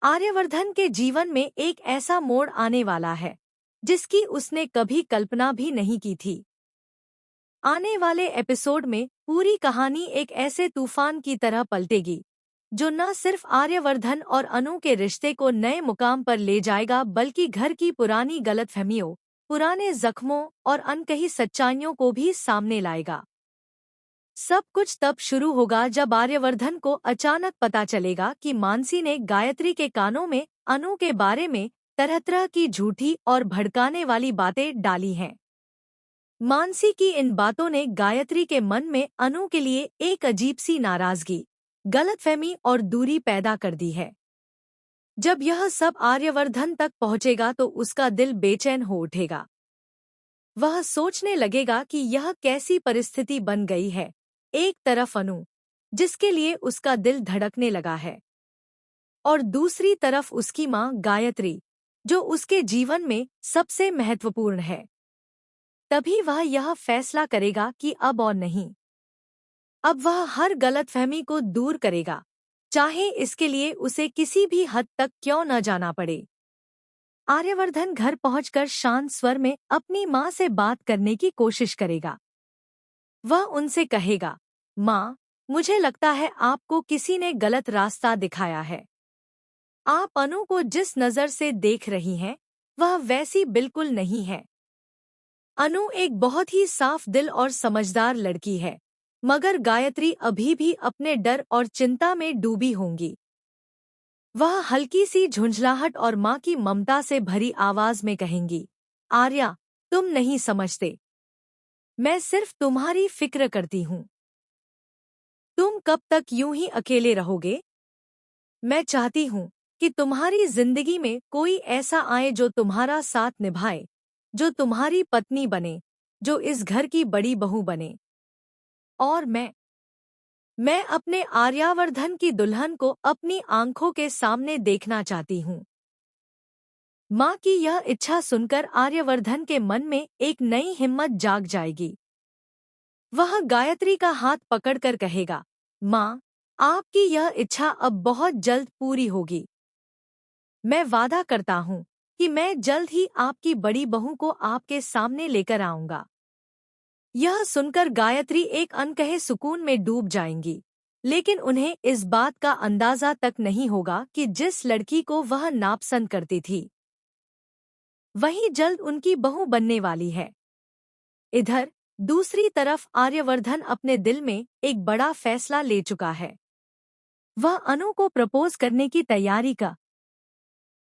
आर्यवर्धन के जीवन में एक ऐसा मोड़ आने वाला है जिसकी उसने कभी कल्पना भी नहीं की थी। आने वाले एपिसोड में पूरी कहानी एक ऐसे तूफान की तरह पलटेगी जो न सिर्फ आर्यवर्धन और अनु के रिश्ते को नए मुकाम पर ले जाएगा बल्कि घर की पुरानी गलतफहमियों, पुराने जख्मों और अनकही सच्चाइयों को भी सामने लाएगा। सब कुछ तब शुरू होगा जब आर्यवर्धन को अचानक पता चलेगा कि मानसी ने गायत्री के कानों में अनु के बारे में तरह तरह की झूठी और भड़काने वाली बातें डाली हैं। मानसी की इन बातों ने गायत्री के मन में अनु के लिए एक अजीब सी नाराजगी, गलतफहमी और दूरी पैदा कर दी है। जब यह सब आर्यवर्धन तक पहुंचेगा तो उसका दिल बेचैन हो उठेगा। वह सोचने लगेगा कि यह कैसी परिस्थिति बन गई है। एक तरफ अनु, जिसके लिए उसका दिल धड़कने लगा है, और दूसरी तरफ उसकी माँ गायत्री, जो उसके जीवन में सबसे महत्वपूर्ण है। तभी वह यह फैसला करेगा कि अब और नहीं, अब वह हर गलतफहमी को दूर करेगा, चाहे इसके लिए उसे किसी भी हद तक क्यों न जाना पड़े। आर्यवर्धन घर पहुंचकर शांत स्वर में अपनी माँ से बात करने की कोशिश करेगा। वह उनसे कहेगा, माँ, मुझे लगता है आपको किसी ने गलत रास्ता दिखाया है। आप अनु को जिस नज़र से देख रही हैं, वह वैसी बिल्कुल नहीं है। अनु एक बहुत ही साफ दिल और समझदार लड़की है, मगर गायत्री अभी भी अपने डर और चिंता में डूबी होंगी। वह हल्की सी झुंझलाहट और माँ की ममता से भरी आवाज में कहेंगी, आर्या, तुम नहीं समझते। मैं सिर्फ तुम्हारी फिक्र करती हूँ। तुम कब तक यूं ही अकेले रहोगे? मैं चाहती हूँ कि तुम्हारी जिंदगी में कोई ऐसा आए जो तुम्हारा साथ निभाए, जो तुम्हारी पत्नी बने, जो इस घर की बड़ी बहू बने। और मैं अपने आर्यावर्धन की दुल्हन को अपनी आंखों के सामने देखना चाहती हूँ। माँ की यह इच्छा सुनकर आर्यवर्धन के मन में एक नई हिम्मत जाग जाएगी। वह गायत्री का हाथ पकड़कर कहेगा, माँ, आपकी यह इच्छा अब बहुत जल्द पूरी होगी। मैं वादा करता हूँ कि मैं जल्द ही आपकी बड़ी बहू को आपके सामने लेकर आऊंगा। यह सुनकर गायत्री एक अनकहे सुकून में डूब जाएंगी, लेकिन उन्हें इस बात का अंदाजा तक नहीं होगा कि जिस लड़की को वह नापसंद करती थी, वही जल्द उनकी बहू बनने वाली है। इधर दूसरी तरफ आर्यवर्धन अपने दिल में एक बड़ा फैसला ले चुका है। वह अनु को प्रपोज करने की तैयारी का